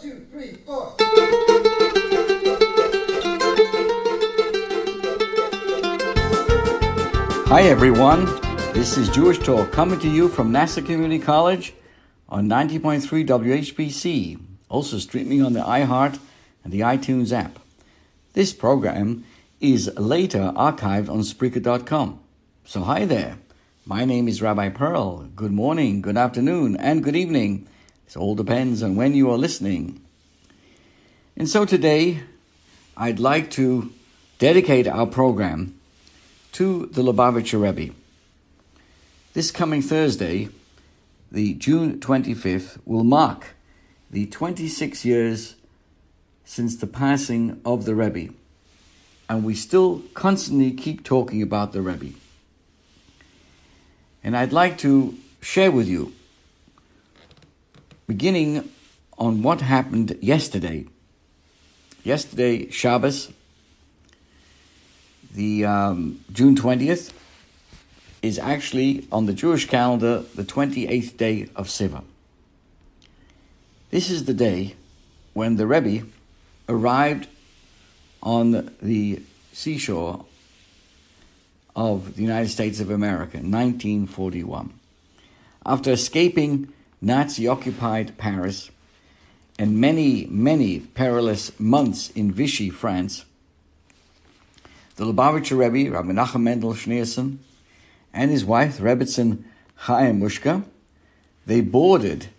2, 3, 4. Hi everyone, this is Jewish Talk coming to you from Nassau Community College on 90.3 WHPC, also streaming on the iHeart and the iTunes app. This program is later archived on Spreaker.com. So hi there, my name is Rabbi Perl. Good morning, good afternoon, and good evening. It all depends on when you are listening. And so today, I'd like to dedicate our program to the Lubavitcher Rebbe. This coming Thursday, the June 25th, will mark the 26 years since the passing of the Rebbe, and we still constantly keep talking about the Rebbe. And I'd like to share with you, beginning on what happened yesterday. Yesterday, Shabbos, the June 20th, is actually on the Jewish calendar the 28th day of Sivan. This is the day when the Rebbe arrived on the seashore of the United States of America in 1941. After escaping Nazi-occupied Paris and many, many perilous months in Vichy, France, the Lubavitcher Rebbe, Rabbi Nachum Mendel Schneerson, and his wife, Rebbetzin Chaim Mushka, they boarded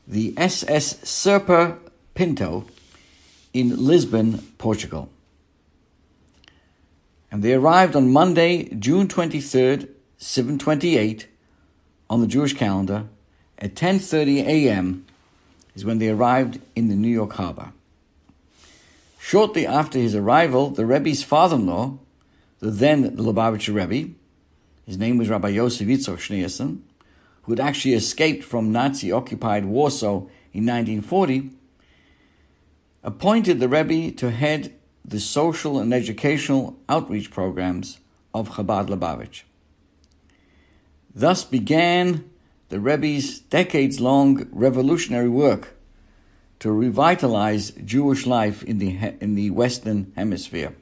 the SS Serpa Pinto in Lisbon, Portugal. And they arrived on Monday, June 23rd, 728, on the Jewish calendar. At 10:30 a.m. is when they arrived in the New York harbor. Shortly after his arrival, the Rebbe's father-in-law, the Lubavitcher Rebbe, his name was Rabbi Yosef Yitzchok Schneerson, who had actually escaped from Nazi-occupied Warsaw in 1940, appointed the Rebbe to head the social and educational outreach programs of Chabad Lubavitch. Thus began the Rebbe's decades-long revolutionary work to revitalize Jewish life in the Western Hemisphere,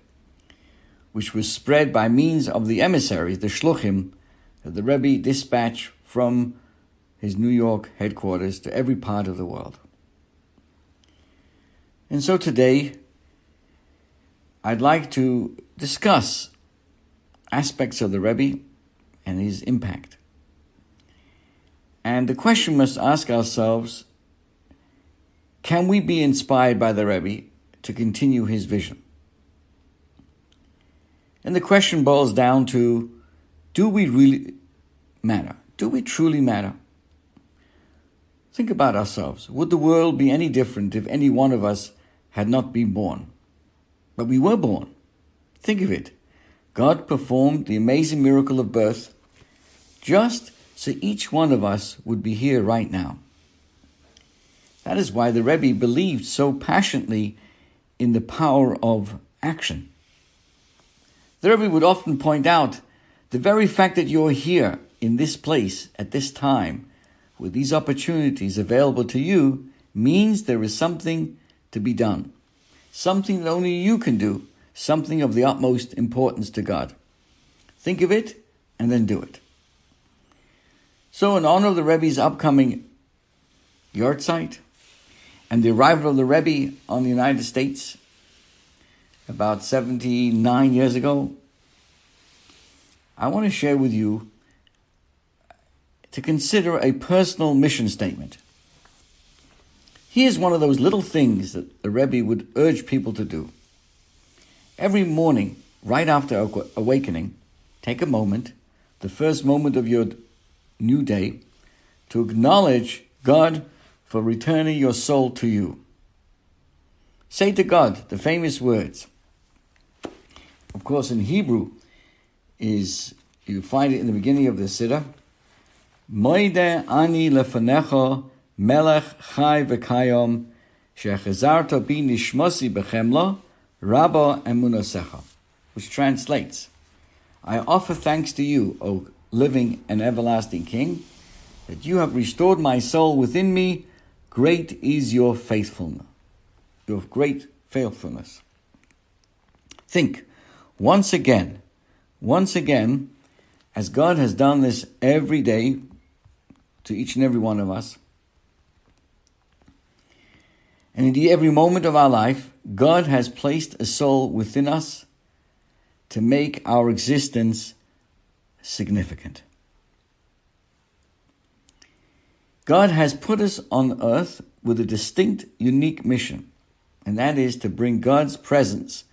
which was spread by means of the emissaries, the shluchim, that the Rebbe dispatched from his New York headquarters to every part of the world. And so today, I'd like to discuss aspects of the Rebbe and his impact. And the question we must ask ourselves, can we be inspired by the Rebbe to continue his vision? And the question boils down to, do we really matter? Do we truly matter? Think about ourselves. Would the world be any different if any one of us had not been born? But we were born. Think of it. God performed the amazing miracle of birth just so each one of us would be here right now. That is why the Rebbe believed so passionately in the power of action. The Rebbe would often point out the very fact that you're here in this place at this time with these opportunities available to you means there is something to be done, something that only you can do, something of the utmost importance to God. Think of it and then do it. So in honor of the Rebbe's upcoming yahrzeit and the arrival of the Rebbe on the United States about 79 years ago, I want to share with you to consider a personal mission statement. Here's one of those little things that the Rebbe would urge people to do. Every morning, right after awakening, take a moment, the first moment of your new day, to acknowledge God for returning your soul to you. Say to God the famous words. Of course, in Hebrew, you find it in the beginning of the Siddur. Moide ani lefanecha melech chai v'kayom shechazarta bi nishmosi bechemla rabba emunosecha, which translates, I offer thanks to you, O living and everlasting King, that you have restored my soul within me great is your faithfulness. Your great faithfulness. Think, once again, as God has done this every day to each and every one of us, and indeed every moment of our life, God has placed a soul within us to make our existence significant. God has put us on earth with a distinct, unique mission, and that is to bring God's presence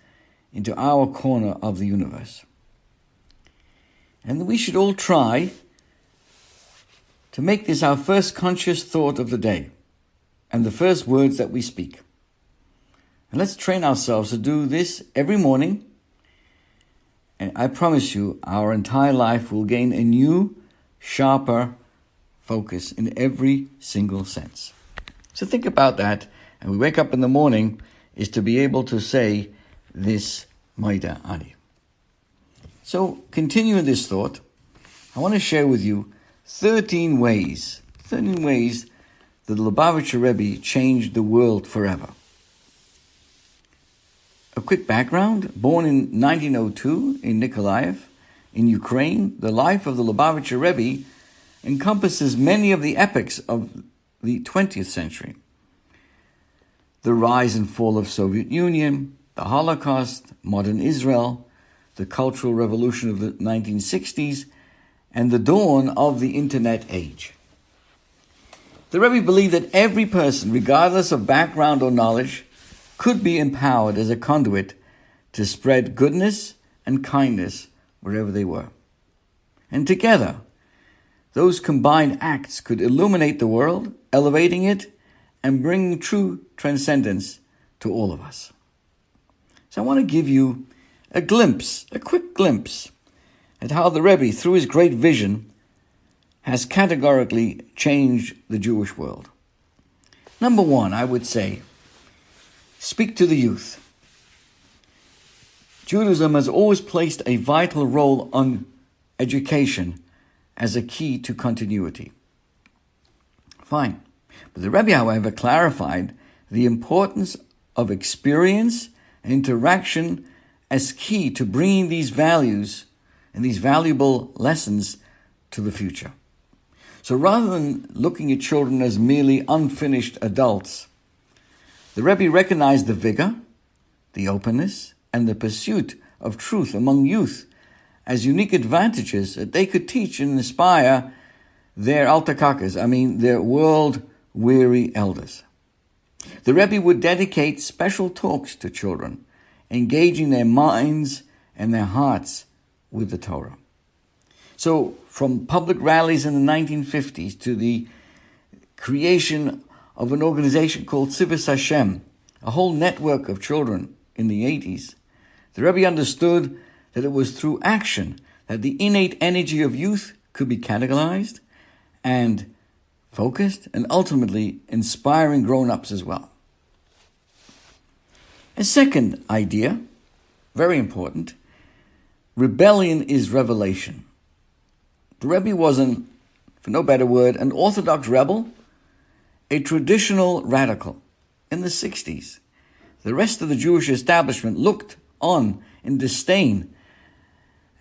into our corner of the universe. And we should all try to make this our first conscious thought of the day and the first words that we speak. And let's train ourselves to do this every morning, and I promise you our entire life will gain a new, sharper focus in every single sense. So think about that, and we wake up in the morning is to be able to say this Maida Ani. So continuing this thought, I want to share with you 13 ways that the Lubavitcher Rebbe changed the world forever. A quick background: born in 1902 in Nikolaev, in Ukraine, the life of the Lubavitcher Rebbe encompasses many of the epics of the 20th century. The rise and fall of Soviet Union, the Holocaust, modern Israel, the Cultural Revolution of the 1960s, and the dawn of the Internet age. The Rebbe believed that every person, regardless of background or knowledge, could be empowered as a conduit to spread goodness and kindness wherever they were. And together, those combined acts could illuminate the world, elevating it and bringing true transcendence to all of us. So I want to give you a quick glimpse at how the Rebbe, through his great vision, has categorically changed the Jewish world. Number one, I would say, speak to the youth. Judaism has always placed a vital role on education as a key to continuity. Fine. But the Rebbe, however, clarified the importance of experience and interaction as key to bringing these values and these valuable lessons to the future. So rather than looking at children as merely unfinished adults, the Rebbe recognized the vigor, the openness, and the pursuit of truth among youth as unique advantages that they could teach and inspire their their world-weary elders. The Rebbe would dedicate special talks to children, engaging their minds and their hearts with the Torah. So, from public rallies in the 1950s to the creation of an organization called Tzivos Hashem, a whole network of children in the 80s, the Rebbe understood that it was through action that the innate energy of youth could be categorized and focused, and ultimately inspiring grown-ups as well. A second idea, very important: rebellion is revelation. The Rebbe wasn't, for no better word, an orthodox rebel, a traditional radical. In the 60s, the rest of the Jewish establishment looked on in disdain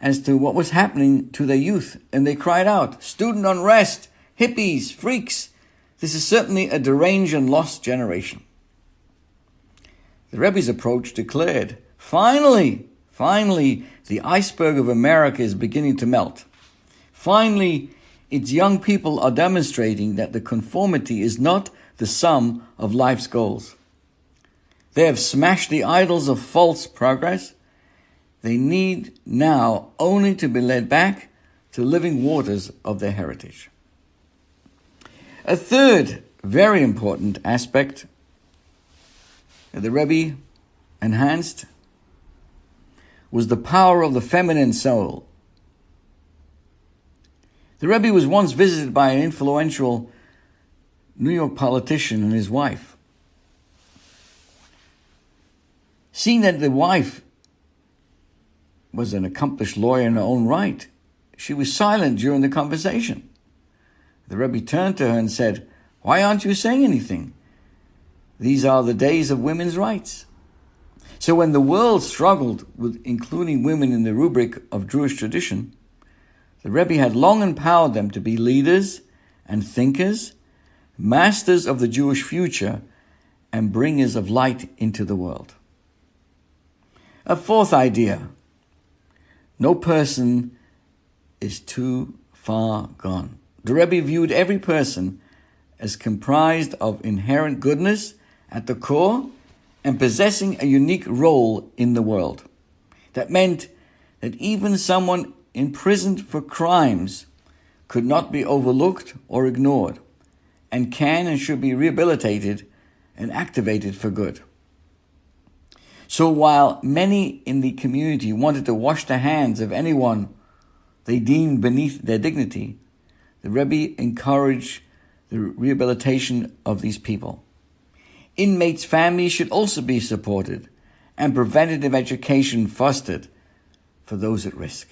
as to what was happening to their youth, and they cried out, "Student unrest, hippies, freaks. This is certainly a deranged and lost generation." The Rebbe's approach declared, finally, the iceberg of America is beginning to melt. Finally, its young people are demonstrating that the conformity is not the sum of life's goals. They have smashed the idols of false progress. They need now only to be led back to living waters of their heritage. A third very important aspect that the Rebbe enhanced was the power of the feminine soul. The Rebbe was once visited by an influential New York politician and his wife. Seeing that the wife was an accomplished lawyer in her own right, she was silent during the conversation. The Rebbe turned to her and said, Why aren't you saying anything? These are the days of women's rights. So when the world struggled with including women in the rubric of Jewish tradition, the Rebbe had long empowered them to be leaders and thinkers, masters of the Jewish future, and bringers of light into the world. A fourth idea: no person is too far gone. The Rebbe viewed every person as comprised of inherent goodness at the core and possessing a unique role in the world. That meant that even someone imprisoned for crimes could not be overlooked or ignored, and can and should be rehabilitated and activated for good. So while many in the community wanted to wash the hands of anyone they deemed beneath their dignity, the Rebbe encouraged the rehabilitation of these people. Inmates' families should also be supported and preventative education fostered for those at risk.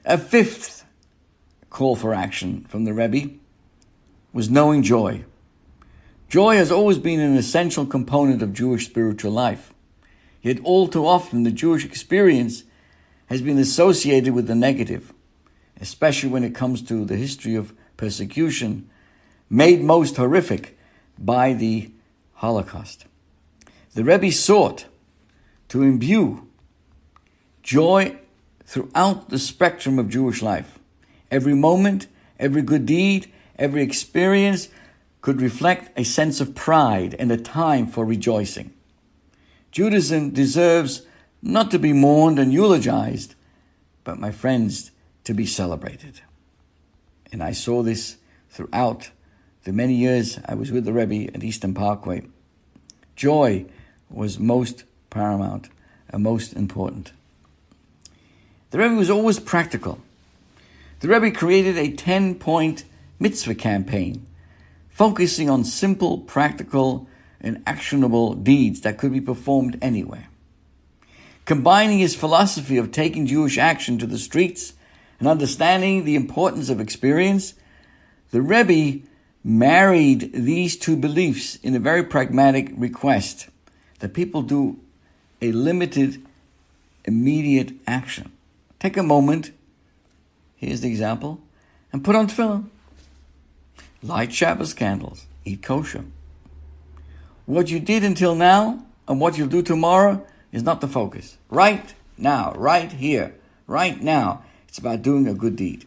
A fifth call for action from the Rebbe was knowing joy. Joy has always been an essential component of Jewish spiritual life. Yet all too often the Jewish experience has been associated with the negative, especially when it comes to the history of persecution, made most horrific by the Holocaust. The Rebbe sought to imbue joy throughout the spectrum of Jewish life. Every moment, every good deed, every experience could reflect a sense of pride and a time for rejoicing. Judaism deserves not to be mourned and eulogized, but, my friends, to be celebrated. And I saw this throughout the many years I was with the Rebbe at Eastern Parkway. Joy was most paramount and most important. The Rebbe was always practical. The Rebbe created a 10-point mitzvah campaign, focusing on simple, practical, and actionable deeds that could be performed anywhere. Combining his philosophy of taking Jewish action to the streets and understanding the importance of experience, the Rebbe married these two beliefs in a very pragmatic request that people do a limited, immediate action. Take a moment, here's the example, and put on tefillin. Light Shabbos candles, eat kosher. What you did until now and what you'll do tomorrow is not the focus. Right now, right here, right now, it's about doing a good deed.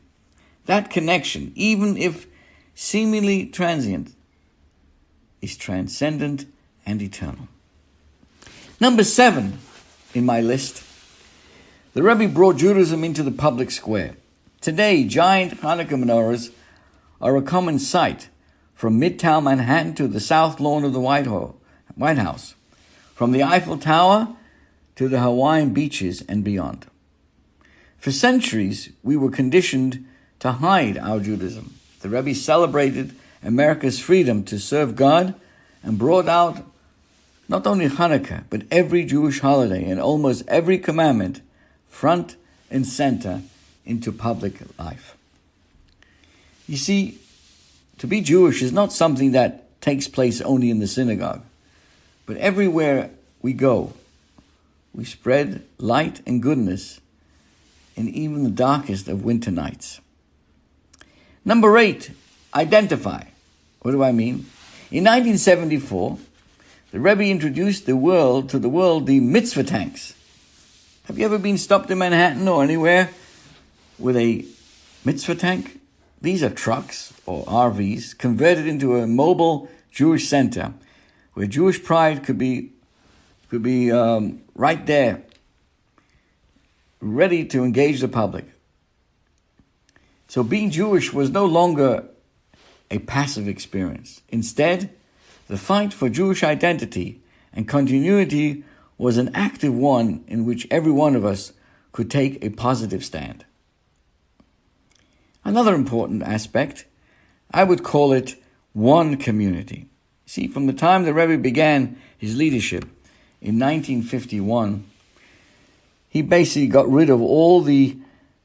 That connection, even if seemingly transient, is transcendent and eternal. Number 7 in my list, the Rebbe brought Judaism into the public square. Today, giant Hanukkah menorahs are a common sight from Midtown Manhattan to the South Lawn of the White House, from the Eiffel Tower to the Hawaiian beaches and beyond. For centuries, we were conditioned to hide our Judaism. The Rebbe celebrated America's freedom to serve God and brought out not only Hanukkah, but every Jewish holiday and almost every commandment front and center into public life. You see, to be Jewish is not something that takes place only in the synagogue, but everywhere we go, we spread light and goodness in even the darkest of winter nights. Number 8, identify. What do I mean? In 1974, the Rebbe introduced to the world the mitzvah tanks. Have you ever been stopped in Manhattan or anywhere with a mitzvah tank? These are trucks or RVs converted into a mobile Jewish center where Jewish pride could be right there, ready to engage the public. So being Jewish was no longer a passive experience. Instead, the fight for Jewish identity and continuity was an active one in which every one of us could take a positive stand. Another important aspect, I would call it one community. See, from the time the Rebbe began his leadership in 1951, he basically got rid of all the,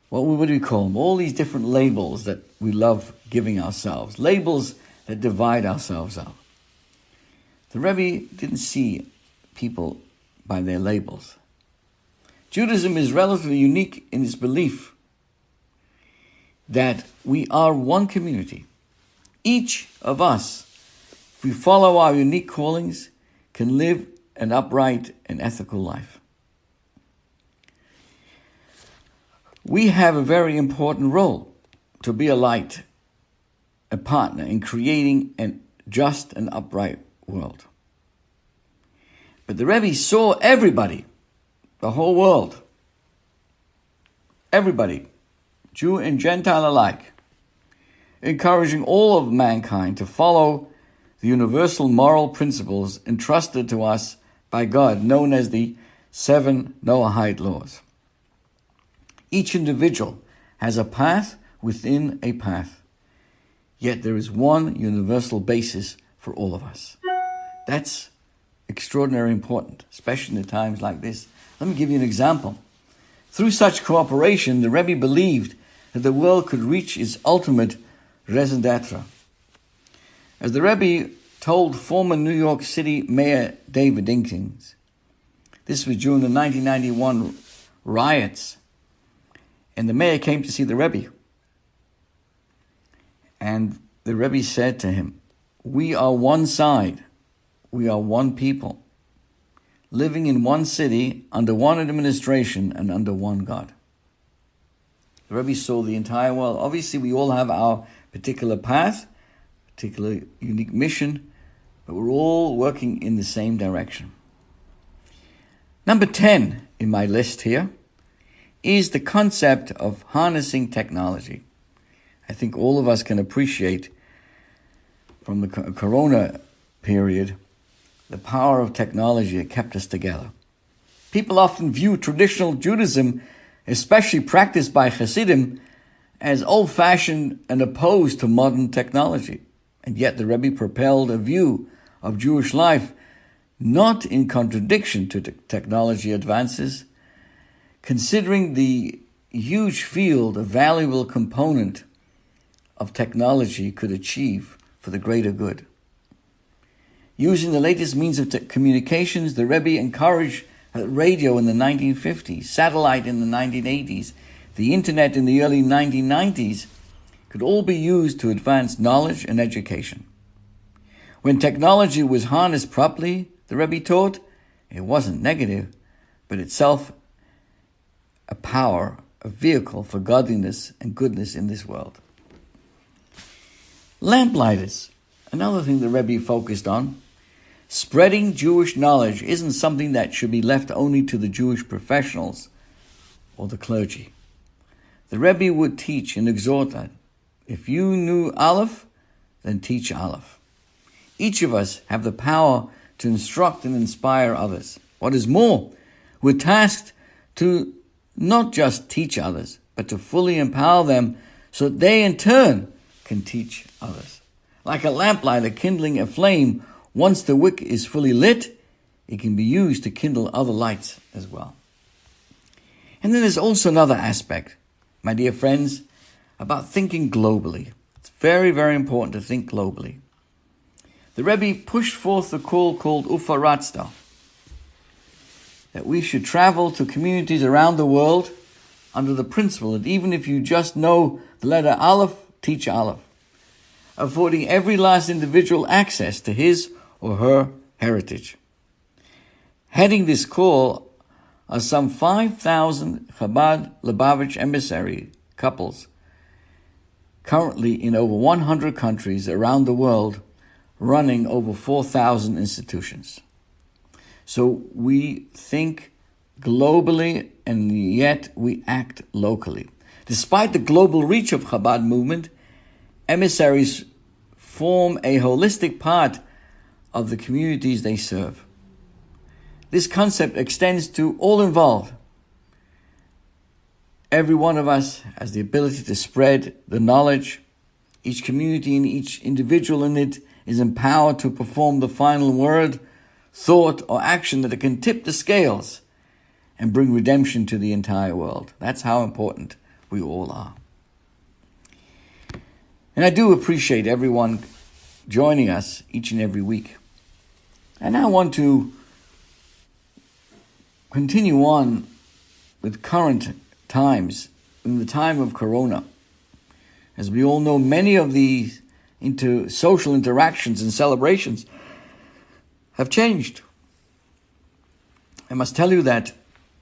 what do we call them? All these different labels that we love giving ourselves. Labels that divide ourselves up. The Rebbe didn't see people by their labels. Judaism is relatively unique in its belief that we are one community. Each of us, if we follow our unique callings, can live an upright and ethical life. We have a very important role to be a light, a partner in creating a just and upright world. But the Rebbe saw everybody, the whole world, everybody, Jew and Gentile alike, encouraging all of mankind to follow the universal moral principles entrusted to us by God, known as the 7 Noahide laws. Each individual has a path within a path, yet there is one universal basis for all of us. That's extraordinarily important, especially in times like this. Let me give you an example. Through such cooperation, the Rebbe believed that the world could reach its ultimate raison d'etre. As the Rebbe told former New York City Mayor David Dinkins, this was during the 1991 riots, and the mayor came to see the Rebbe. And the Rebbe said to him, "We are one side, we are one people, living in one city, under one administration, and under one God." The Rebbe saw the entire world. Obviously, we all have our particular path, particular unique mission, but we're all working in the same direction. Number 10 in my list here is the concept of harnessing technology. I think all of us can appreciate from the Corona period the power of technology that kept us together. People often view traditional Judaism, especially practiced by Hasidim, as old-fashioned and opposed to modern technology. And yet the Rebbe propelled a view of Jewish life not in contradiction to technology advances, considering the huge field, a valuable component of technology could achieve for the greater good. Using the latest means of communications, the Rebbe encouraged radio in the 1950s, satellite in the 1980s, the internet in the early 1990s, could all be used to advance knowledge and education. When technology was harnessed properly, the Rebbe taught, it wasn't negative, but itself a power, a vehicle for godliness and goodness in this world. Lamplighters, another thing the Rebbe focused on. Spreading Jewish knowledge isn't something that should be left only to the Jewish professionals or the clergy. The Rebbe would teach and exhort that if you knew Aleph, then teach Aleph. Each of us have the power to instruct and inspire others. What is more, we're tasked to not just teach others, but to fully empower them so that they in turn can teach others. Like a lamplighter kindling a flame, once the wick is fully lit, it can be used to kindle other lights as well. And then there's also another aspect, my dear friends, about thinking globally. It's very, very important to think globally. The Rebbe pushed forth the call called Ufaratzta, that we should travel to communities around the world under the principle that even if you just know the letter Aleph, teach Aleph, affording every last individual access to his or her heritage. Heading this call are some 5,000 Chabad Lubavitch emissary couples currently in over 100 countries around the world, running over 4,000 institutions. So we think globally and yet we act locally. Despite the global reach of Chabad movement, emissaries form a holistic part of the communities they serve. This concept extends to all involved. Every one of us has the ability to spread the knowledge. Each community and each individual in it is empowered to perform the final word, thought, or action that can tip the scales and bring redemption to the entire world. That's how important we all are. And I do appreciate everyone joining us each and every week. And I want to continue on with current times in the time of Corona. As we all know, many of these social interactions and celebrations have changed. I must tell you that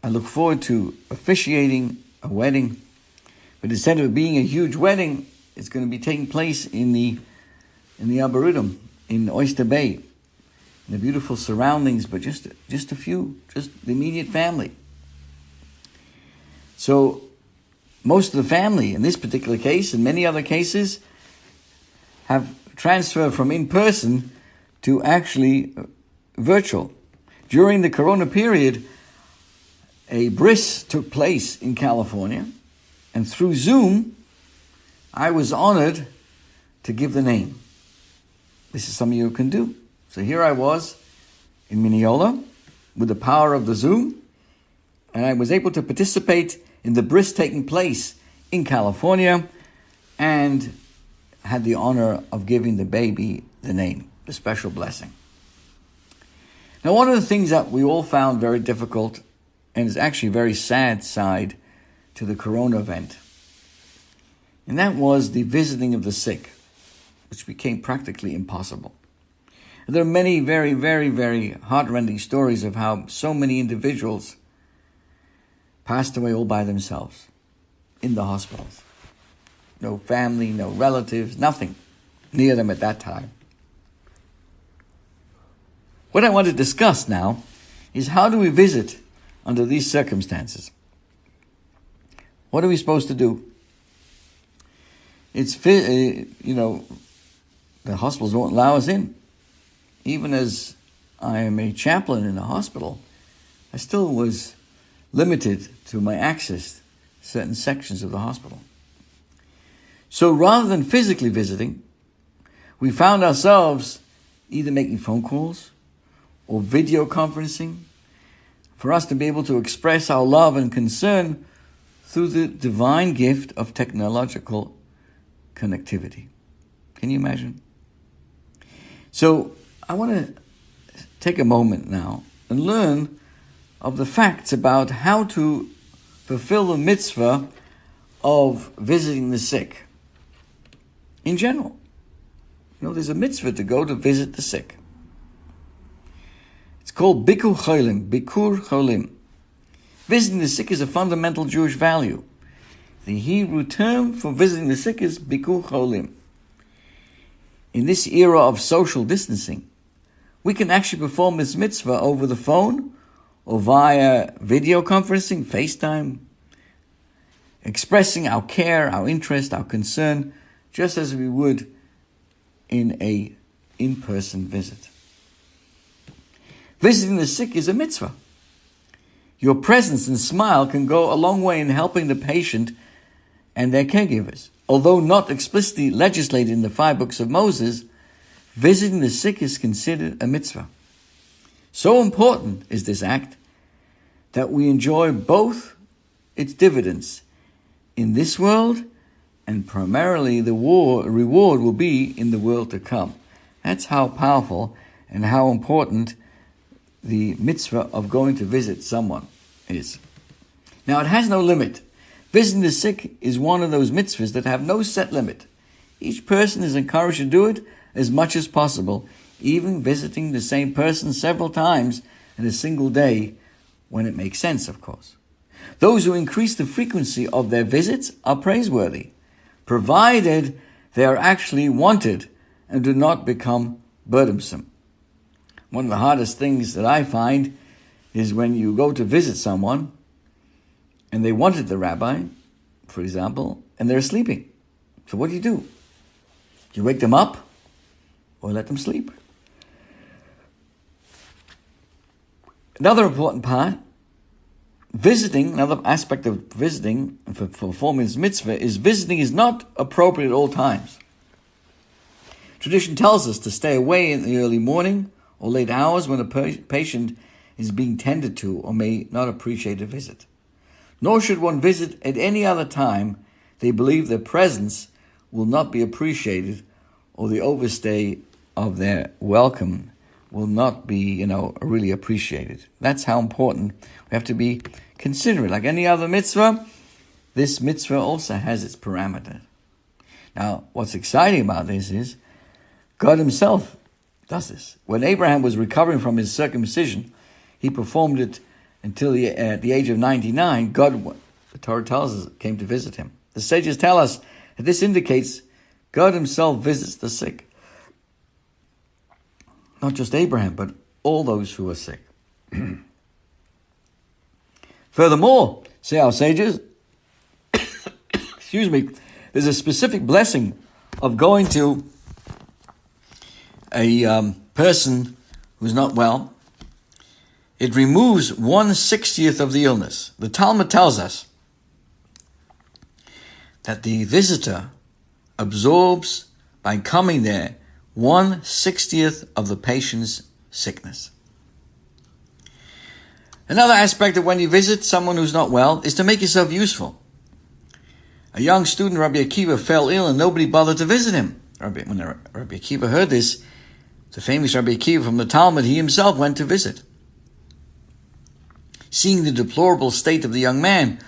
I look forward to officiating a wedding, but instead of being a huge wedding, it's going to be taking place in the Arboretum in Oyster Bay, in the beautiful surroundings, but just the immediate family. So most of the family, in this particular case, and many other cases, have transferred from in-person to actually virtual. During the Corona period, a bris took place in California, and through Zoom, I was honored to give the name. This is something you can do. So here I was in Mineola with the power of the Zoom, and I was able to participate in the bris taking place in California and had the honor of giving the baby the name, the special blessing. Now, one of the things that we all found very difficult, and is actually a very sad side to the Corona event, and that was the visiting of the sick, which became practically impossible. And there are many very, very, very heart-rending stories of how so many individuals passed away all by themselves in the hospitals. No family, no relatives, nothing near them at that time. What I want to discuss now is how do we visit under these circumstances? What are we supposed to do? The hospitals won't allow us in. Even as I am a chaplain in a hospital, I still was limited to my access to certain sections of the hospital. So rather than physically visiting, we found ourselves either making phone calls or video conferencing for us to be able to express our love and concern through the divine gift of technological connectivity. Can you imagine? So I want to take a moment now and learn of the facts about how to fulfill the mitzvah of visiting the sick. In general, there's a mitzvah to go to visit the sick. It's called Bikur Cholim. Visiting the sick is a fundamental Jewish value. The Hebrew term for visiting the sick is Bikur Cholim. In this era of social distancing, we can actually perform this mitzvah over the phone or via video conferencing, FaceTime, expressing our care, our interest, our concern, just as we would in a in-person visit. Visiting the sick is a mitzvah. Your presence and smile can go a long way in helping the patient and their caregivers. Although not explicitly legislated in the 5 books of Moses, visiting the sick is considered a mitzvah. So important is this act that we enjoy both its dividends in this world, and primarily the reward will be in the world to come. That's how powerful and how important the mitzvah of going to visit someone is. Now, it has no limit. Visiting the sick is one of those mitzvahs that have no set limit. Each person is encouraged to do it as much as possible, even visiting the same person several times in a single day when it makes sense, of course. Those who increase the frequency of their visits are praiseworthy, provided they are actually wanted and do not become burdensome. One of the hardest things that I find is when you go to visit someone and they wanted the rabbi, for example, and they're sleeping. So what do? Do you wake them up or let them sleep? Another important part, another aspect of visiting for performing this mitzvah is visiting is not appropriate at all times. Tradition tells us to stay away in the early morning or late hours when a patient is being tended to or may not appreciate a visit. Nor should one visit at any other time they believe their presence will not be appreciated or the overstay of their welcome will not be, really appreciated. That's how important we have to be considerate. Like any other mitzvah, this mitzvah also has its parameters. Now, what's exciting about this is God himself does this. When Abraham was recovering from his circumcision, he performed it until at the age of 99. God, the Torah tells us, came to visit him. The sages tell us that this indicates God himself visits the sick. Not just Abraham, but all those who are sick. Furthermore, say our sages, there's a specific blessing of going to a person who's not well. It removes 1/60th of the illness. The Talmud tells us that the visitor absorbs, by coming there, 1/60th of the patient's sickness. Another aspect of when you visit someone who's not well is to make yourself useful. A young student, Rabbi Akiva, fell ill and nobody bothered to visit him. When Rabbi Akiva heard this, the famous Rabbi Akiva from the Talmud, he himself went to visit. Seeing the deplorable state of the young man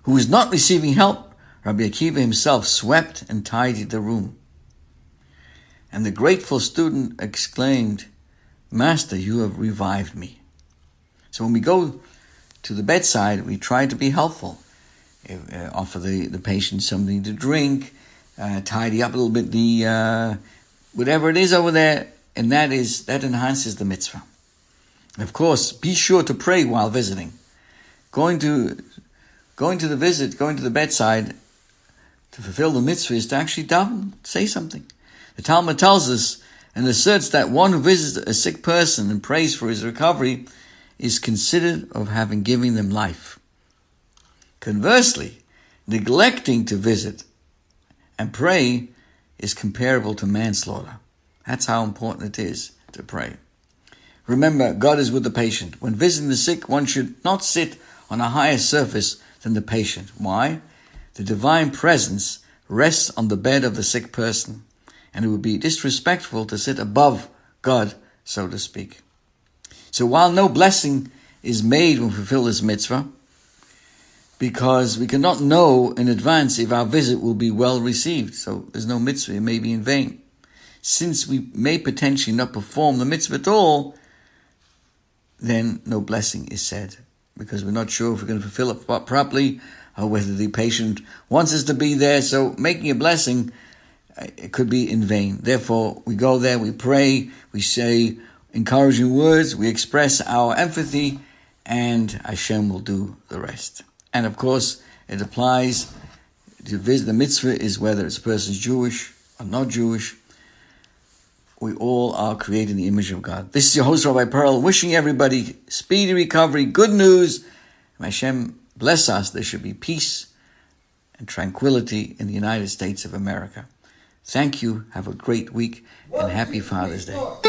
who was not receiving help, Rabbi Akiva himself swept and tidied the room. And the grateful student exclaimed, "Master, you have revived me." So when we go to the bedside, we try to be helpful. Offer the patient something to drink, tidy up a little bit the whatever it is over there, and that enhances the mitzvah. And of course, be sure to pray while visiting. Going to the bedside to fulfill the mitzvah is to actually daven, say something. The Talmud tells us and asserts that one who visits a sick person and prays for his recovery is considered of having given them life. Conversely, neglecting to visit and pray is comparable to manslaughter. That's how important it is to pray. Remember, God is with the patient. When visiting the sick, one should not sit on a higher surface than the patient. Why? The divine presence rests on the bed of the sick person, and it would be disrespectful to sit above God, so to speak. So while no blessing is made when we fulfill this mitzvah, because we cannot know in advance if our visit will be well received, so there's no mitzvah, it may be in vain. Since we may potentially not perform the mitzvah at all, then no blessing is said, because we're not sure if we're going to fulfill it properly, or whether the patient wants us to be there. So making a blessing, it could be in vain. Therefore, we go there, we pray, we say encouraging words, we express our empathy, and Hashem will do the rest. And of course, it applies to visit. The mitzvah is whether it's a person's Jewish or not Jewish. We all are created in the image of God. This is your host, Rabbi Perl, wishing everybody speedy recovery, good news. May Hashem bless us. There should be peace and tranquility in the United States of America. Thank you. Have a great week and happy Father's Day.